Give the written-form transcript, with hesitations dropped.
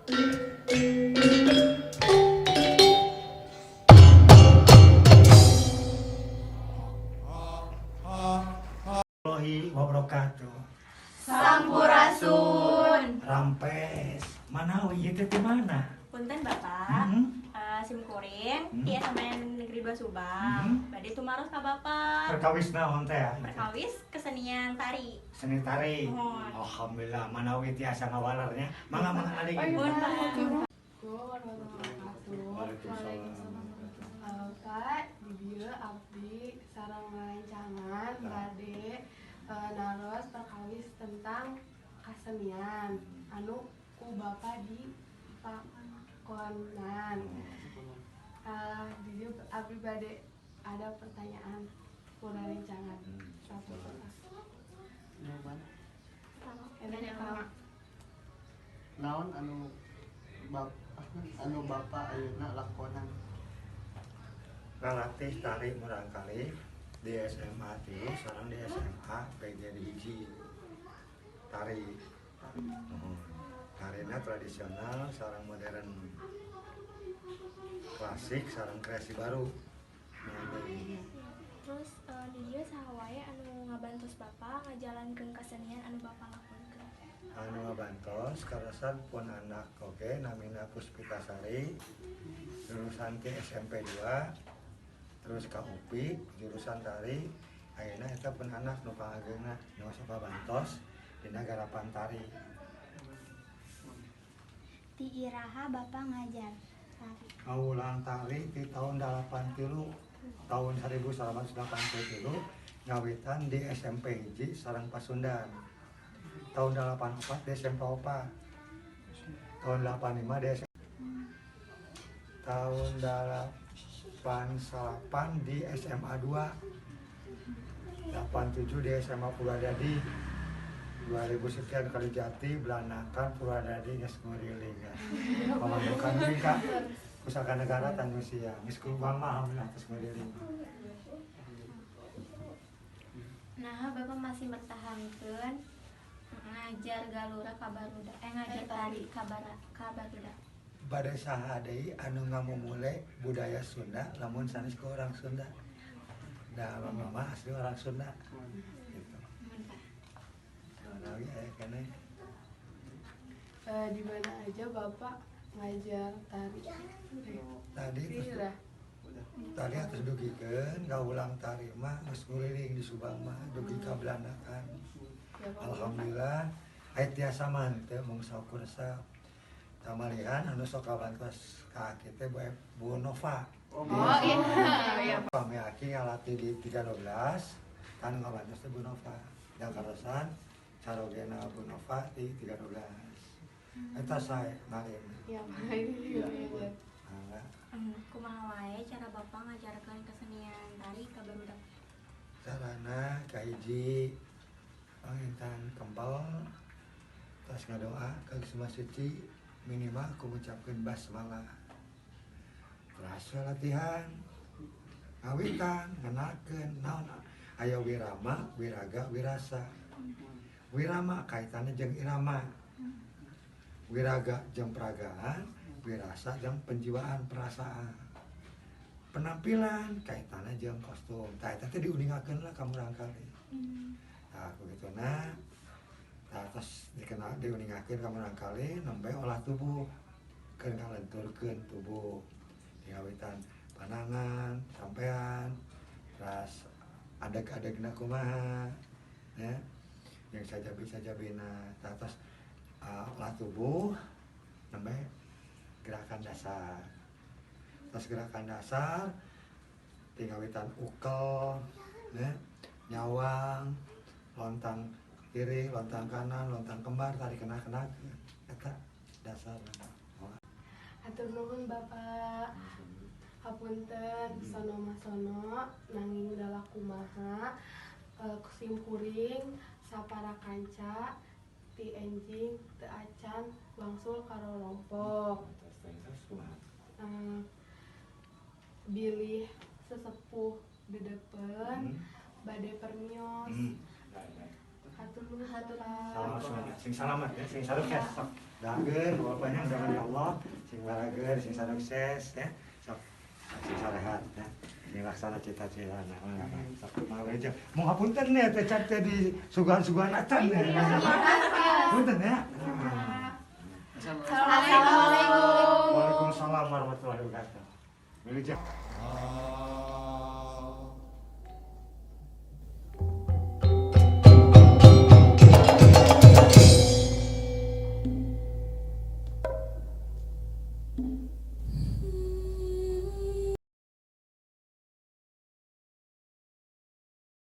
Wabarakatuh. Sampurasun. Rampes. Mana ieu teh di mana? Punten Bapak. Simkuring di SMA Negeri 2 Subang. Bade tumaros ka Bapak. Perkawis naon teh? Perkawis kesenian tari. Seni tari. Mohon. Alhamdulillah manawi tiasa ngawalarnya. Mangga adik. Mohon Pak. Pak, di dieu abdi sareng rancangan bade naros perkawis tentang kasenian anu ku Bapa di pakonan. Di dieu abdi bade ada pertanyaan ku rancangan. Naon anu Bapak ayeuna lakonan? Ngalatih tari murangkalih di SMA tilu sareng di SMA PGRI hiji. Tari. Tarina tradisional sareng modern. Klasik sareng kreasi baru. Terus di dieu saha wae anu ngabantos Bapak ngajalankeun kasenian anu Bapak lakukeun? Anu ngabantos karasan pun anak oge namina Puspitasari jurusan ke SMP 2 terus ka UPI jurusan tari ayeuna eta pun anak nu pangageuna nu sok bantos dina garapan tari. Ti iraha Bapak ngajar tari? Ngawulang tari di tahun 83 tahun 1983 ngawitan di SMP hiji sareng Pasundan. Tahun 84 di SMP Opa. Tahun 85 di SMP. Tahun 88 di SMA 2. 87 di SMA Purwadadi. 2000 sekian kali Jati, Belanakan, Purwadadi, geus nguriling ya. Pamandukan deui Kak. Pusaka Negara Tanjung Siang. Geus kurubang mah alhamdulillah geus nguriling. Nah, Bapak masih mempertahankan ngajar galura ka barudak, ngajar tari ka barudak. Bade saha deui anu ngamumule budaya Sunda lamun sanes ke orang Sunda. Da mama asli orang Sunda. Gitu. Nawi aya keneh. Di mana aja Bapak ngajar tari? Tadi atus dugikeun gaulang tari mah geus nguriling di Subang mah dugi ka Belanakan. Alhamdulillah aya tiasa manteu mung sakursa. Tamalihan anu sok kabantos ka kitu Bu Nova. Oh iya. Kami aki ngalatih di 312 kan ngabantos teh Bu Nova. Da karosan carogena Bu Nova di 312. Eta sae ngarin. Ya, ini. Kumaha wae cara Bapak ngajarkeun kesenian tari ka barudak? Carana kahiji pangintan kempel tas ngadoa ka Semua Suci minimal aku mengucapkan basmalah. Terus latihan ngawitan ngenakeun naon aya wirama, wiraga, wirasa. Wirama kaitannya jeung irama. Wiraga jeung peragaan, wirasa jeung penjiwaan perasaan. Penampilan kaitannya jeung kostum. Tah eta teh diuningakeun lah ka murangkalih. Nah, begituna. Terus diuningakeun ka murangkalih nembe olah tubuh. Keun ngalenturkeun tubuh. Diawitan panangan, sampean, terus adeg-adegna kumaha, ya. Yang sajabi-sajabina. Terus olah tubuh nembe gerakan dasar. Terus gerakan dasar tingawitan ukel, ya, nyawang, lontang kiri, lontang kanan, lontang kembar, tarik kena-kena, eta dasar. Hatur nuhun Bapak. Hapunten sono masono nanging dalah kumaha simkuring sapara kanca ti enjing teu acan wangsul karo lompok. Bilih sesepuh dedepen bade permios Hatur nuhun Bapak. Sama sing salamet ya, sing sarukses sok. Dageun bapaknya mudah-mudahan ya Allah, sing barageun, sing sarukses ya. Sok sing sarehat ya. Sing laksana cita-cita anak. Sok mau aja. Mau ngapunten ya teh cak teh di sugan-sugan acan ya. Punten ya. Assalamualaikum. Waalaikumsalam warahmatullahi wabarakatuh. Wilujeng.